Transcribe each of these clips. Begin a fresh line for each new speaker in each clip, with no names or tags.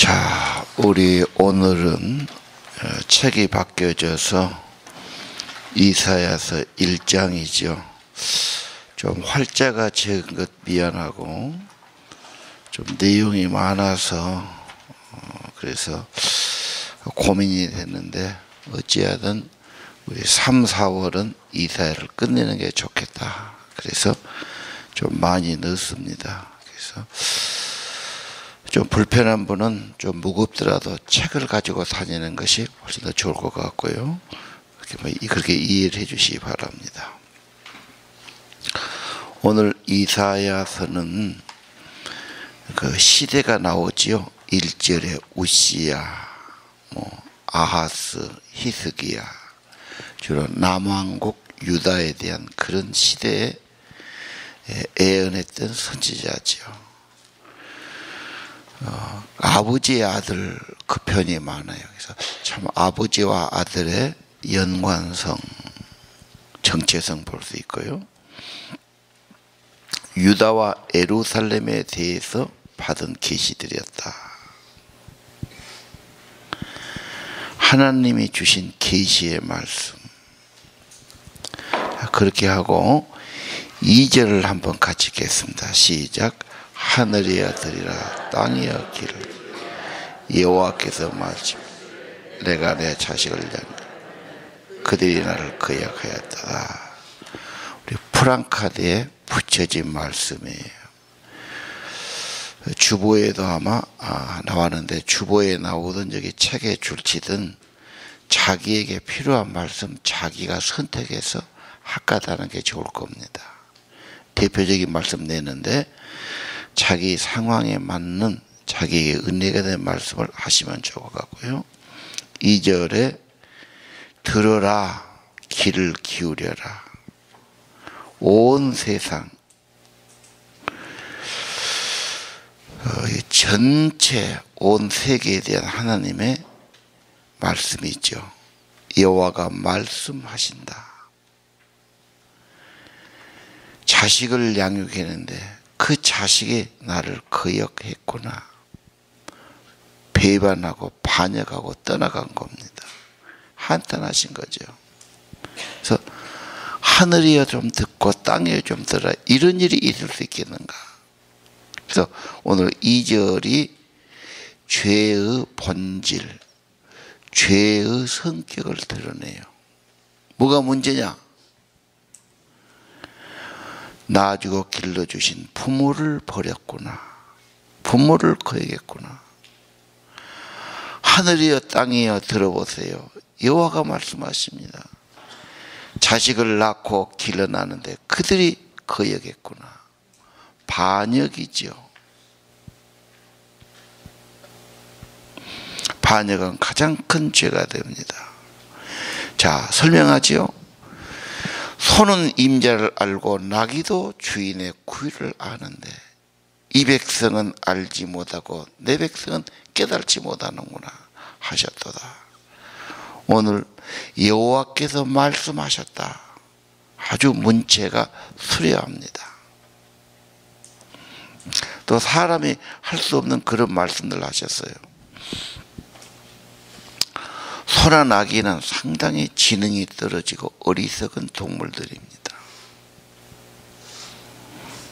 자, 우리 오늘은 책이 바뀌어져서 이사야서 1장이죠. 좀 활자가 적은 것 미안하고 좀 내용이 많아서 그래서 고민이 됐는데 어찌하든 우리 3, 4월은 이사야를 끝내는 게 좋겠다. 그래서 좀 많이 넣습니다. 그래서 좀 불편한 분은 좀 무겁더라도 책을 가지고 다니는 것이 훨씬 더 좋을 것 같고요. 그렇게 이해를 해 주시기 바랍니다. 오늘 이사야서는 그 시대가 나오지요. 1절에 우시야, 아하스, 히스기야, 주로 남왕국 유다에 대한 그런 시대에 애언했던 선지자지요. 아버지의 아들 그 편이 많아요. 그래서 참 아버지와 아들의 연관성, 정체성 볼 수 있고요. 유다와 예루살렘에 대해서 받은 계시들이었다. 하나님이 주신 계시의 말씀. 그렇게 하고 2절을 한번 같이 읽겠습니다. 시작. 하늘이 아들이라 땅이 얻기를 여호와께서 말씀 내가 내 자식을 향해 그들이 나를 거역하였다. 우리 프랑카드에 붙여진 말씀이에요. 주보에도 아마 나왔는데 주보에 나오던 저기 책에 줄치든 자기에게 필요한 말씀 자기가 선택해서 학가다는 게 좋을 겁니다. 대표적인 말씀 내는데 자기 상황에 맞는 자기에게 은혜가 된 말씀을 하시면 좋을 것 같고요. 2절에 들어라 귀를 기울여라 온 세상 전체 온 세계에 대한 하나님의 말씀이 있죠. 여호와가 말씀하신다. 자식을 양육했는데 그 자식이 나를 거역했구나. 배반하고 반역하고 떠나간 겁니다. 한탄하신 거죠. 그래서 하늘이여 좀 듣고 땅이여 좀 들어라. 이런 일이 있을 수 있겠는가. 그래서 오늘 2절이 죄의 본질, 죄의 성격을 드러내요. 뭐가 문제냐? 낳아주고 길러주신 부모를 버렸구나. 부모를 거역했구나. 하늘이여 땅이여 들어보세요. 여호와가 말씀하십니다. 자식을 낳고 길러나는데 그들이 거역했구나. 반역이죠. 반역은 가장 큰 죄가 됩니다. 자, 설명하지요. 소는 임자를 알고 나귀도 주인의 구유를 아는데 이 백성은 알지 못하고 내 백성은 깨달지 못하는구나 하셨도다. 오늘 여호와께서 말씀하셨다. 아주 문체가 수려합니다. 또 사람이 할 수 없는 그런 말씀들 하셨어요. 소나 나귀는 상당히 지능이 떨어지고 어리석은 동물들입니다.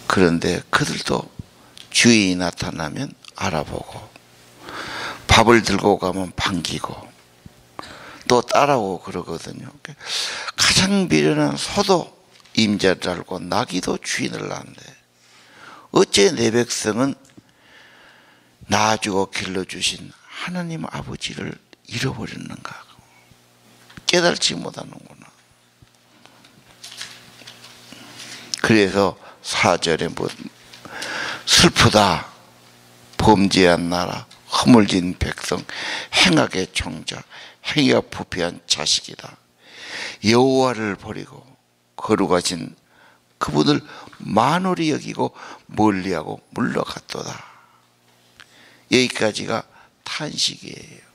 그런데 그들도 주인이 나타나면 알아보고 밥을 들고 가면 반기고 또 따라오고 그러거든요. 가장 미련한 소도 임자를 알고 나귀도 주인을 아는데 어째 내 백성은 낳아주고 길러주신 하나님 아버지를 잃어버렸는가. 깨달지 못하는구나. 그래서 4절에 슬프다. 범죄한 나라, 허물진 백성, 행악의 종자, 행위가 부패한 자식이다. 여호와를 버리고 거룩하신 그분을 만홀히 여기고 멀리하고 물러갔도다. 여기까지가 탄식이에요.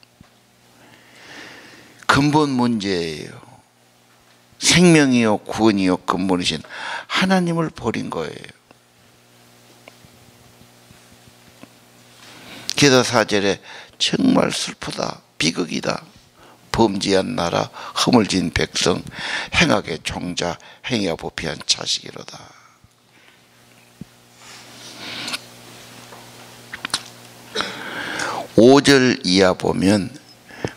근본 문제예요. 생명이요 구원이요 근본이신 하나님을 버린 거예요. 기도 4절에 정말 슬프다. 비극이다. 범죄한 나라, 허물진 백성, 행악의 종자, 행위가 부패한 자식이로다. 오절 이하 보면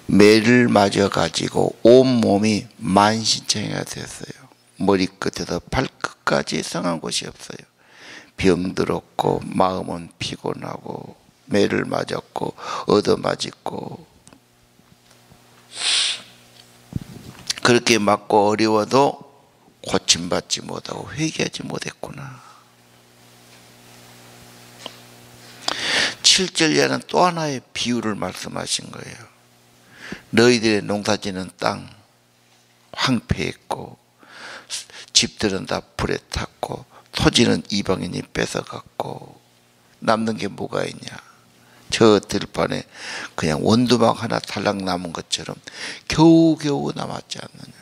매를 맞아 가지고 온몸이 만신창이가 됐어요. 머리끝에서 발끝까지 성한 곳이 없어요. 병들었고 마음은 피곤하고 매를 맞았고 얻어맞았고 그렇게 맞고 어려워도 고침받지 못하고 회개하지 못했구나. 7절 이하는 또 하나의 비유를 말씀하신 거예요. 너희들의 농사지는 땅 황폐했고 집들은 다 불에 탔고 토지는 이방인이 뺏어갔고 남는 게 뭐가 있냐. 저 들판에 그냥 원두막 하나 탈락 남은 것처럼 겨우겨우 남았지 않느냐.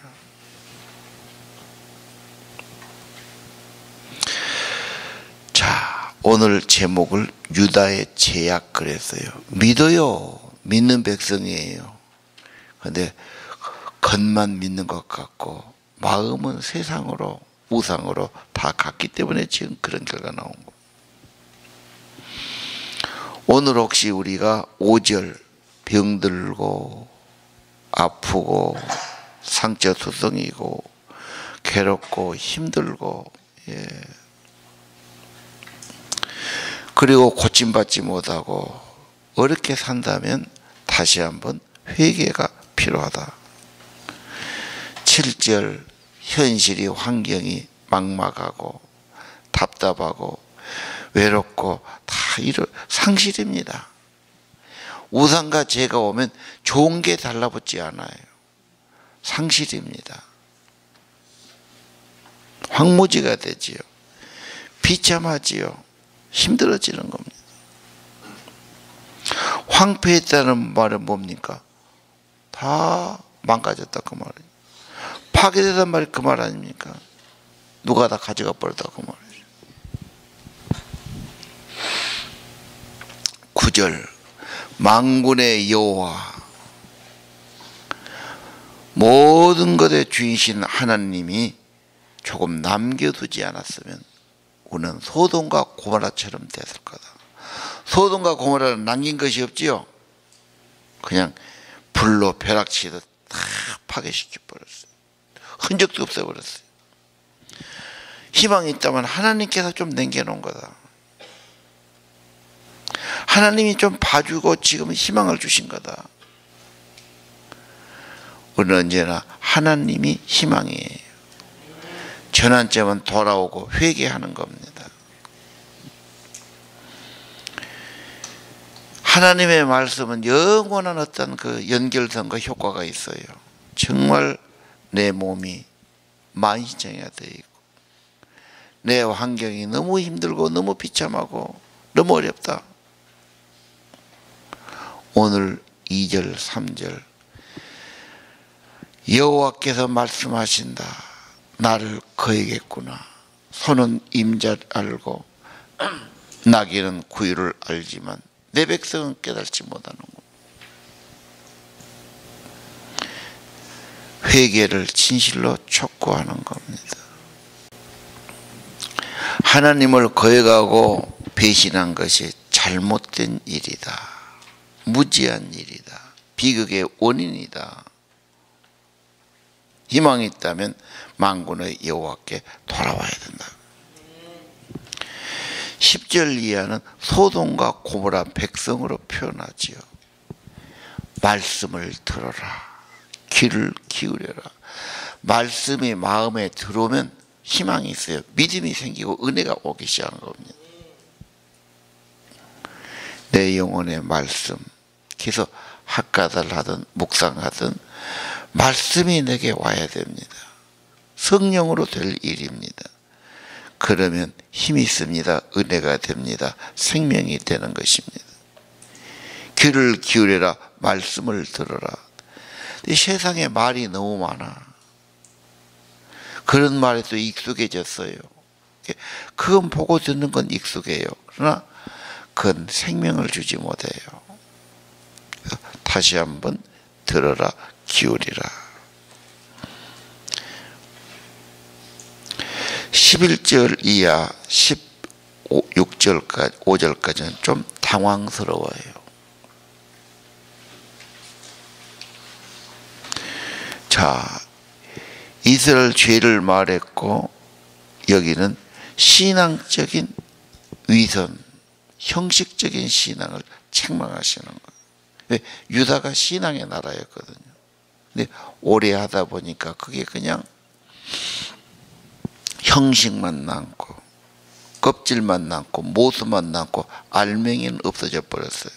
자, 오늘 제목을 유다의 죄악 그랬어요. 믿어요. 믿는 백성이에요. 근데 겉만 믿는 것 같고 마음은 세상으로 우상으로 다 갔기 때문에 지금 그런 결과 나온 거. 오늘 혹시 우리가 5절 병들고 아프고 상처투성이고 괴롭고 힘들고 그리고 고침받지 못하고 어렵게 산다면 다시 한번 회개가 필요하다. 7절 현실이 환경이 막막하고 답답하고 외롭고 다 이런 상실입니다. 우상과 죄가 오면 좋은 게 달라붙지 않아요. 상실입니다. 황무지가 되지요. 비참하지요. 힘들어지는 겁니다. 황폐했다는 말은 뭡니까? 다 망가졌다 그 말이에요. 파괴되단 말이 그 말 아닙니까? 누가 다 가져가 버렸다 그 말이에요. 9절 만군의 여호와 모든 것의 주인이신 하나님이 조금 남겨두지 않았으면 우리는 소돔과 고모라처럼 됐을 거다. 소돔과 고모라는 남긴 것이 없지요. 그냥 불로 벼락치듯 다 파괴시켜 버렸어요. 흔적도 없어 버렸어요. 희망이 있다면 하나님께서 좀 남겨놓은 거다. 하나님이 좀 봐주고 지금 희망을 주신 거다. 우리는 언제나 하나님이 희망이에요. 전환점은 돌아오고 회개하는 겁니다. 하나님의 말씀은 영원한 어떤 그 연결성과 효과가 있어요. 정말 내 몸이 만신창이가 되어 있고 내 환경이 너무 힘들고 너무 비참하고 너무 어렵다. 오늘 2절 3절 여호와께서 말씀하신다. 나를 거역했구나. 손은 임자를 알고 나귀는 구유를 알지만 내 백성은 깨달지 못하는 것. 회개를 진실로 촉구하는 겁니다. 하나님을 거역하고 배신한 것이 잘못된 일이다. 무지한 일이다. 비극의 원인이다. 희망이 있다면 만군의 여호와께 돌아와야 된다. 10절 이하는 소돔과 고모라 백성으로 표현하지요. 말씀을 들어라. 귀를 기울여라. 말씀이 마음에 들어오면 희망이 있어요. 믿음이 생기고 은혜가 오기 시작하는 겁니다. 내 영혼의 말씀. 그래서 학가들 하든 묵상하든 말씀이 내게 와야 됩니다. 성령으로 될 일입니다. 그러면 힘이 있습니다. 은혜가 됩니다. 생명이 되는 것입니다. 귀를 기울여라. 말씀을 들어라. 이 세상에 말이 너무 많아. 그런 말에 또 익숙해졌어요. 그건 보고 듣는 건 익숙해요. 그러나 그건 생명을 주지 못해요. 다시 한번 들어라 기울이라. 11절 이하 16절까지 5절까지는 좀 당황스러워요. 자, 이스라엘 죄를 말했고 여기는 신앙적인 위선, 형식적인 신앙을 책망하시는 거예요. 왜? 유다가 신앙의 나라였거든요. 근데 오래 하다 보니까 그게 그냥 형식만 남고 껍질만 남고 모습만 남고 알맹이는 없어져 버렸어요.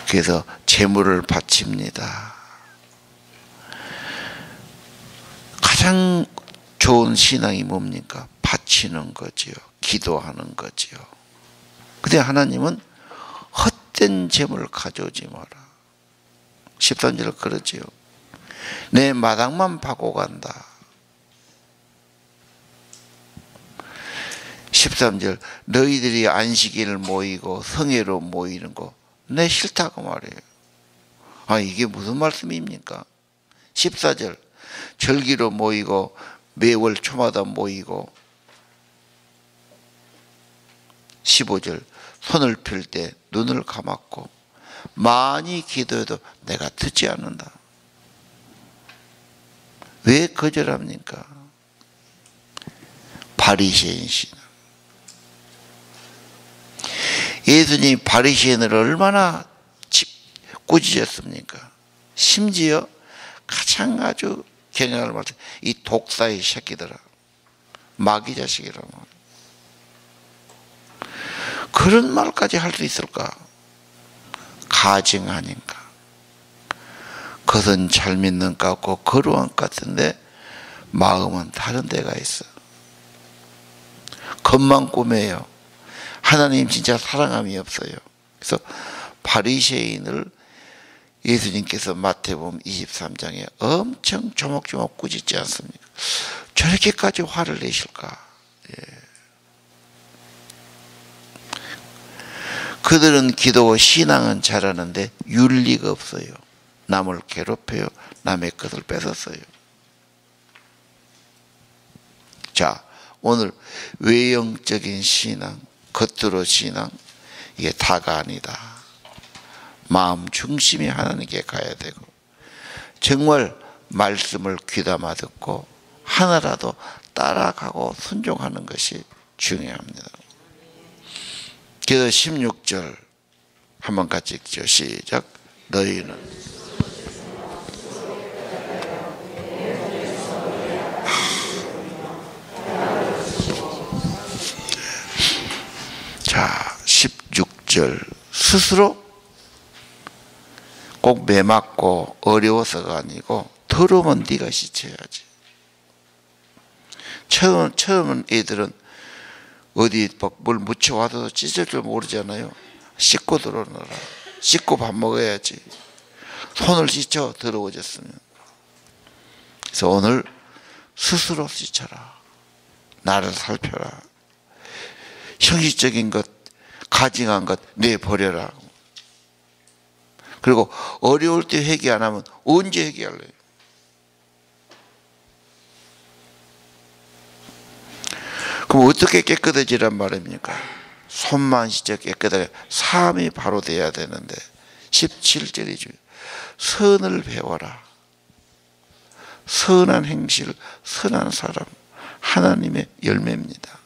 그래서 제물을 바칩니다. 가장 좋은 신앙이 뭡니까? 바치는 거지요. 기도하는 거지요. 근데 하나님은 헛된 제물을 가져오지 마라. 13절 그러지요. 내 마당만 파고 간다. 13절 너희들이 안식일을 모이고 성회로 모이는 거 내 싫다고 말해요. 아, 이게 무슨 말씀입니까? 14절 절기로 모이고 매월 초마다 모이고 15절 손을 펼 때 눈을 감았고 많이 기도해도 내가 듣지 않는다. 왜 거절합니까? 바리새인 신앙. 예수님이 바리새인을 얼마나 꾸짖었습니까? 심지어 가장 아주 경향을 말해 이 독사의 새끼들아, 마귀 자식이라 말. 그런 말까지 할 수 있을까? 가증 아닌가? 겉은 잘 믿는 것 같고 거룩한 것 같은데 마음은 다른 데가 있어. 겉만 꾸며요. 하나님 진짜 사랑함이 없어요. 그래서 바리새인을 예수님께서 마태복음 23장에 엄청 조목조목 꾸짖지 않습니까? 저렇게까지 화를 내실까? 예. 그들은 기도와 신앙은 잘하는데 윤리가 없어요. 남을 괴롭혀요. 남의 것을 뺏었어요. 자, 오늘 외형적인 신앙, 겉으로 신앙, 이게 다가 아니다. 마음 중심이 하나님께 가야 되고 정말 말씀을 귀담아 듣고 하나라도 따라가고 순종하는 것이 중요합니다. 그래서 16절 한번 같이 읽죠. 시작. 너희는 자, 16절 스스로 꼭 매맞고 어려워서가 아니고 더러우면 네가 씻어야지. 처음은 애들은 어디 뭘 묻혀와도 찢을 줄 모르잖아요. 씻고 들어오너라. 씻고 밥 먹어야지. 손을 씻어 더러워졌으면. 그래서 오늘 스스로 씻어라. 나를 살펴라. 형식적인 것, 가증한 것 내버려라. 그리고 어려울 때 회개 안 하면 언제 회개할래요? 그럼 어떻게 깨끗해지란 말입니까? 손만 씻어 깨끗하게 사함이 바로 돼야 되는데 17절이죠. 선을 배워라. 선한 행실, 선한 사람, 하나님의 열매입니다.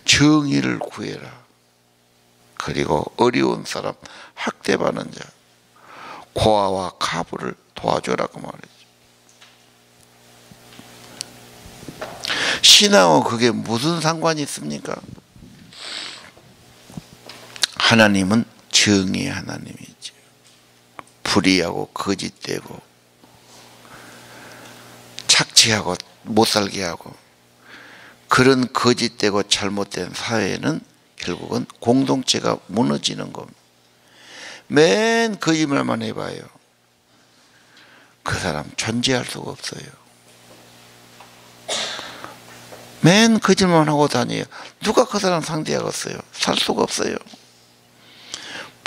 정의를 구해라. 그리고 어려운 사람, 학대받는 자, 고아와 가부를 도와줘라고 말이죠. 신앙은 그게 무슨 상관이 있습니까? 하나님은 정의의 하나님이죠. 불의하고 거짓되고 착취하고 못살게 하고 그런 거짓되고 잘못된 사회는 결국은 공동체가 무너지는 겁니다. 맨 거짓말만 해봐요. 그 사람 존재할 수가 없어요. 맨 거짓말만 하고 다녀요. 누가 그 사람 상대하겠어요? 살 수가 없어요.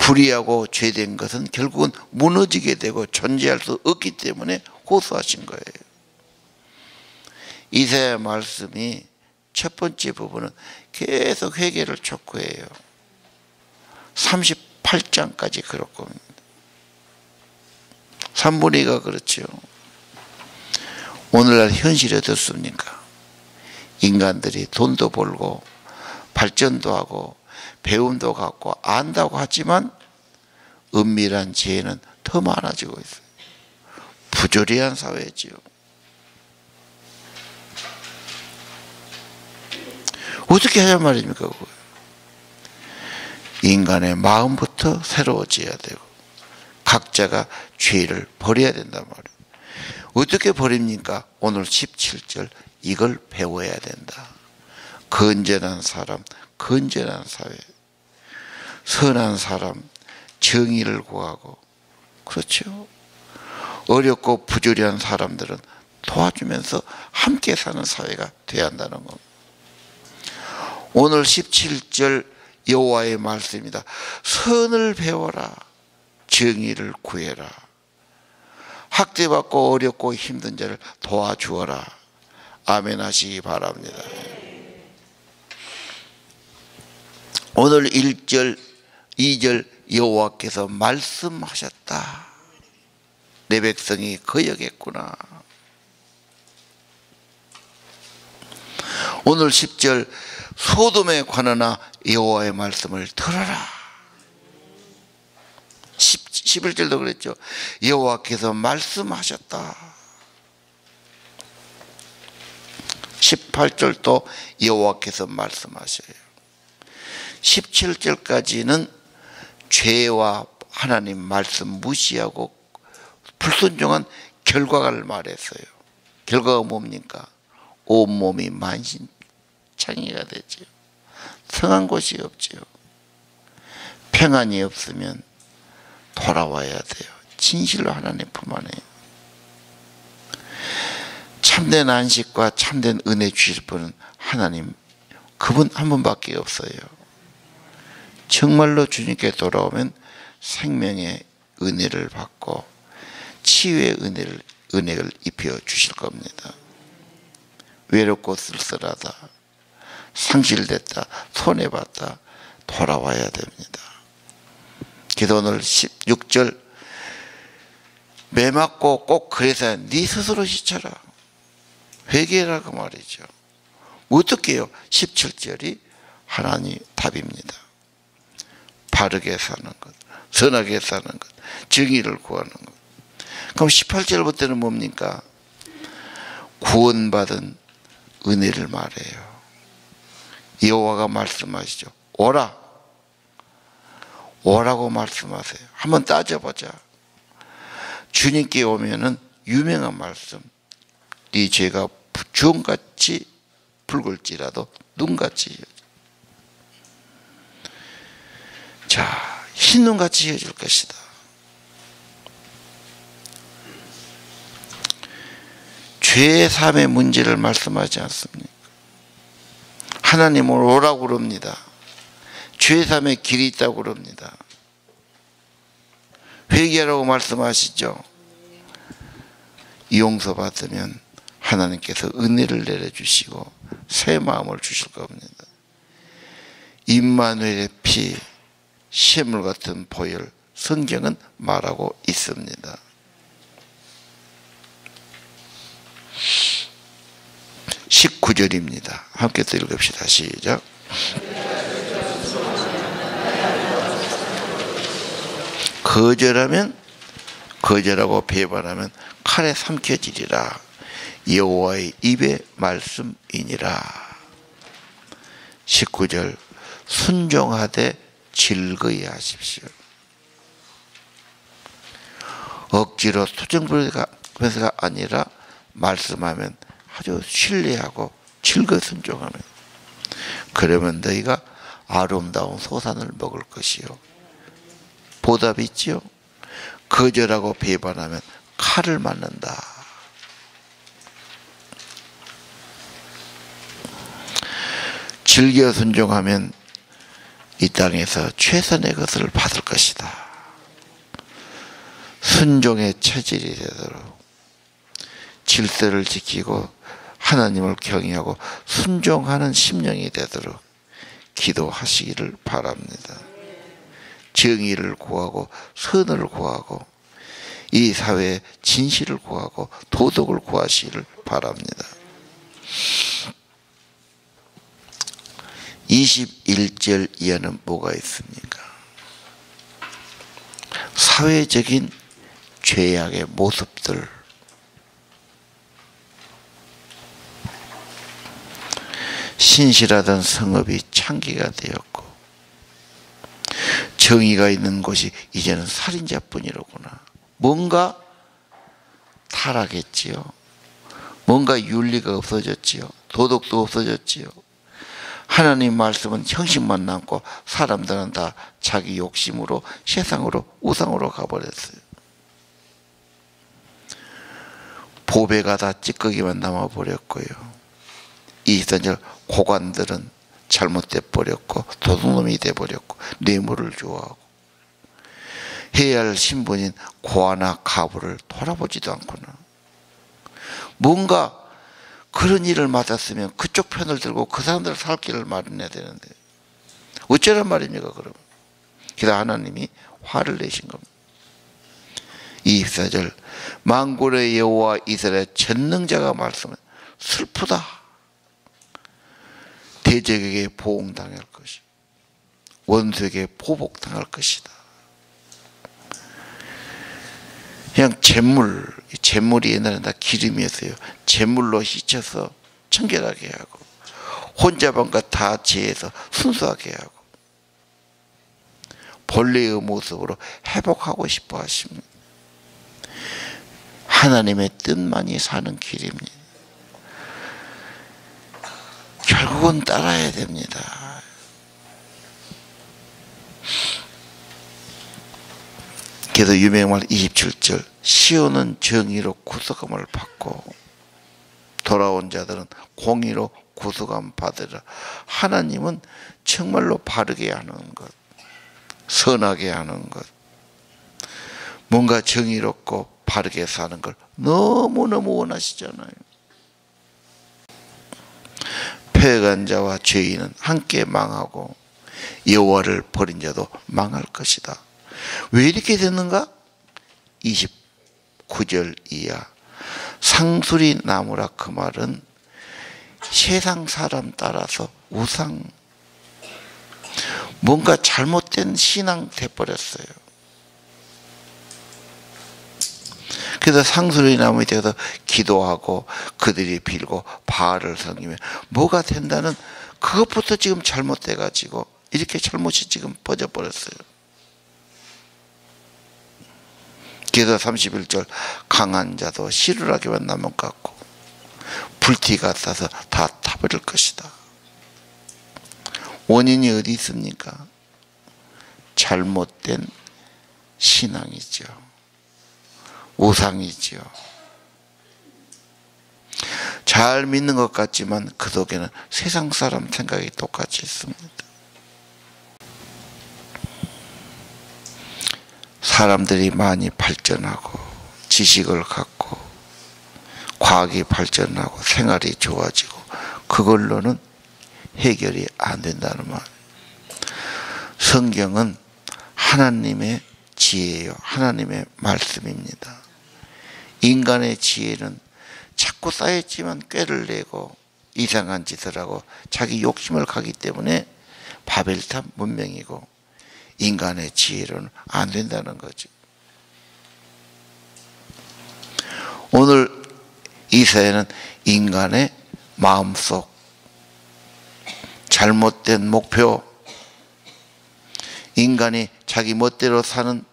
불의하고 죄된 것은 결국은 무너지게 되고 존재할 수 없기 때문에 호소하신 거예요. 이사야 말씀이 첫 번째 부분은 계속 회개를 촉구해요. 38장까지 그럴 겁니다. 3분의 2가 그렇죠. 오늘날 현실이 어떻습니까? 인간들이 돈도 벌고 발전도 하고 배움도 갖고 안다고 하지만 은밀한 죄는 더 많아지고 있어요. 부조리한 사회지요. 어떻게 하란 말입니까? 그거? 인간의 마음부터 새로워져야 되고 각자가 죄를 버려야 된단 말이에요. 어떻게 버립니까? 오늘 17절 이걸 배워야 된다. 건전한 사람, 건전한 사회, 선한 사람, 정의를 구하고, 그렇죠. 어렵고 부조리한 사람들은 도와주면서 함께 사는 사회가 되어야 한다는 겁니다. 오늘 17절 여호와의 말씀입니다. 선을 배워라. 정의를 구해라. 학대받고 어렵고 힘든 자를 도와주어라. 아멘 하시기 바랍니다. 오늘 1절, 2절 여호와께서 말씀하셨다. 내 백성이 거역했구나. 오늘 10절 소돔에 관하나 여호와의 말씀을 들어라. 11절도 그랬죠. 여호와께서 말씀하셨다. 18절도 여호와께서 말씀하셔요. 17절까지는 죄와 하나님 말씀 무시하고 불순종한 결과를 말했어요. 결과가 뭡니까? 온몸이 만신창이가 되죠. 성한 곳이 없죠. 평안이 없으면 돌아와야 돼요. 진실로 하나님 품 안에 참된 안식과 참된 은혜 주실 분은 하나님 그분 한 분밖에 없어요. 정말로 주님께 돌아오면 생명의 은혜를 받고 치유의 은혜를 입혀 주실 겁니다. 외롭고 쓸쓸하다, 상실됐다, 손해봤다, 돌아와야 됩니다. 그래서 오늘 16절 매 맞고 꼭 그래서 네 스스로 시쳐라. 회개라고 말이죠. 어떻게 해요? 17절이 하나님 답입니다. 바르게 사는 것, 선하게 사는 것, 정의를 구하는 것. 그럼 18절부터는 뭡니까? 구원받은 은혜를 말해요. 여호와가 말씀하시죠. 오라. 오라고 말씀하세요. 한번 따져보자. 주님께 오면은 유명한 말씀. 네 죄가 주홍같이 붉을지라도 눈같이 자, 흰눈같이 헤어질 것이다. 죄의 삶의 문제를 말씀하지 않습니까? 하나님을 오라고 그럽니다. 죄의 삶의 길이 있다고 그럽니다. 회개하라고 말씀하시죠. 용서받으면 하나님께서 은혜를 내려주시고 새 마음을 주실 겁니다. 임마누엘의 피, 샘물 같은 보혈, 성경은 말하고 있습니다. 19절입니다. 함께 또 읽읍시다. 시작. 거절하면 거절하고 배반하면 칼에 삼켜지리라. 여호와의 입의 말씀이니라. 19절 순종하되 즐거이 하십시오. 억지로 투정부리가 아니라 말씀하면 아주 신뢰하고 즐거이 순종하면 그러면 너희가 아름다운 소산을 먹을 것이요. 보답이 있지요. 거절하고 배반하면 칼을 맞는다. 즐겨 순종하면 이 땅에서 최선의 것을 받을 것이다. 순종의 체질이 되도록 질서를 지키고 하나님을 경외하고 순종하는 심령이 되도록 기도하시기를 바랍니다. 정의를 구하고 선을 구하고 이 사회의 진실을 구하고 도덕을 구하시기를 바랍니다. 21절 이하는 뭐가 있습니까? 사회적인 죄악의 모습들, 신실하던 성읍이 창기가 되었고 정의가 있는 곳이 이제는 살인자뿐이로구나. 뭔가 타락했지요. 뭔가 윤리가 없어졌지요. 도덕도 없어졌지요. 하나님 말씀은 형식만 남고 사람들은 다 자기 욕심으로 세상으로 우상으로 가버렸어요. 보배가 다 찌꺼기만 남아버렸고요. 23절 고관들은 잘못돼 버렸고 도둑놈이 돼버렸고 뇌물을 좋아하고 해야 할 신분인 고아나 가부를 돌아보지도 않구나. 뭔가 그런 일을 맞았으면 그쪽 편을 들고 그 사람들 살 길을 마련해야 되는데 어쩌란 말입니까 그러면. 그래서 하나님이 화를 내신 겁니다. 24절 만군의 여호와 이스라엘 전능자가 말씀은 슬프다. 대적에게 보응당할 것이 원수에게 보복당할 것이다. 그냥 재물이 옛날에 다 기름이었어요. 재물로 휘쳐서 청결하게 하고 혼자방과 다 제해서 순수하게 하고 본래의 모습으로 회복하고 싶어 하십니다. 하나님의 뜻만이 사는 길입니다. 결국은 따라야 됩니다. 그래서 유명한 27절 시온은 정의로 구속함을 받고 돌아온 자들은 공의로 구속함 받으라. 하나님은 정말로 바르게 하는 것, 선하게 하는 것, 뭔가 정의롭고 바르게 사는 걸 너무너무 원하시잖아요. 패간 자와 죄인은 함께 망하고 여호와를 버린 자도 망할 것이다. 왜 이렇게 됐는가? 29절 이하 상수리 나무라. 그 말은 세상 사람 따라서 우상, 뭔가 잘못된 신앙 돼버렸어요. 그래서 상수리 나무에 대해서 기도하고 그들이 빌고 바알을 섬기면 뭐가 된다는 그것부터 지금 잘못돼 가지고 이렇게 잘못이 지금 퍼져버렸어요. 그래서 31절 강한 자도 시루라기만 나무 같고 불티가 싸서 다 타버릴 것이다. 원인이 어디 있습니까? 잘못된 신앙이죠. 우상이죠. 잘 믿는 것 같지만 그 속에는 세상 사람 생각이 똑같이 있습니다. 사람들이 많이 발전하고 지식을 갖고 과학이 발전하고 생활이 좋아지고 그걸로는 해결이 안 된다는 말. 성경은 하나님의 지혜예요. 하나님의 말씀입니다. 인간의 지혜는 자꾸 쌓였지만 꾀를 내고 이상한 짓을 하고 자기 욕심을 가기 때문에 바벨탑 문명이고 인간의 지혜로는 안 된다는 거죠. 오늘 이 사회는 인간의 마음속 잘못된 목표, 인간이 자기 멋대로 사는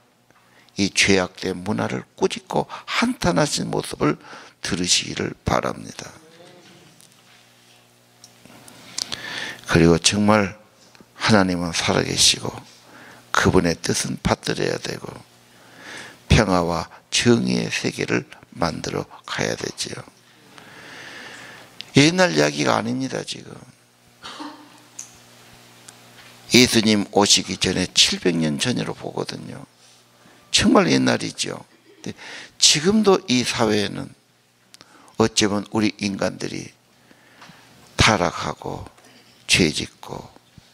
이 죄악된 문화를 꾸짖고 한탄하신 모습을 들으시기를 바랍니다. 그리고 정말 하나님은 살아계시고 그분의 뜻은 받들어야 되고 평화와 정의의 세계를 만들어 가야 되지요. 옛날 이야기가 아닙니다. 지금 예수님 오시기 전에 700년 전으로 보거든요. 정말 옛날이죠. 근데 지금도 이 사회에는 어쩌면 우리 인간들이 타락하고 죄짓고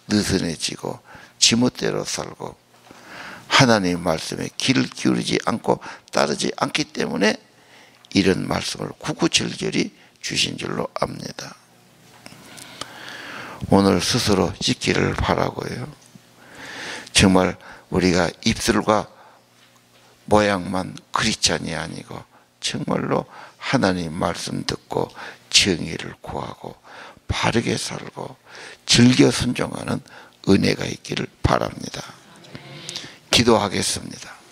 느슨해지고 지멋대로 살고 하나님의 말씀에 귀를 기울이지 않고 따르지 않기 때문에 이런 말씀을 구구절절히 주신 줄로 압니다. 오늘 스스로 지키를 바라고요. 정말 우리가 입술과 모양만 크리스찬이 아니고 정말로 하나님 말씀 듣고 정의를 구하고 바르게 살고 즐겨 순종하는 은혜가 있기를 바랍니다. 기도하겠습니다.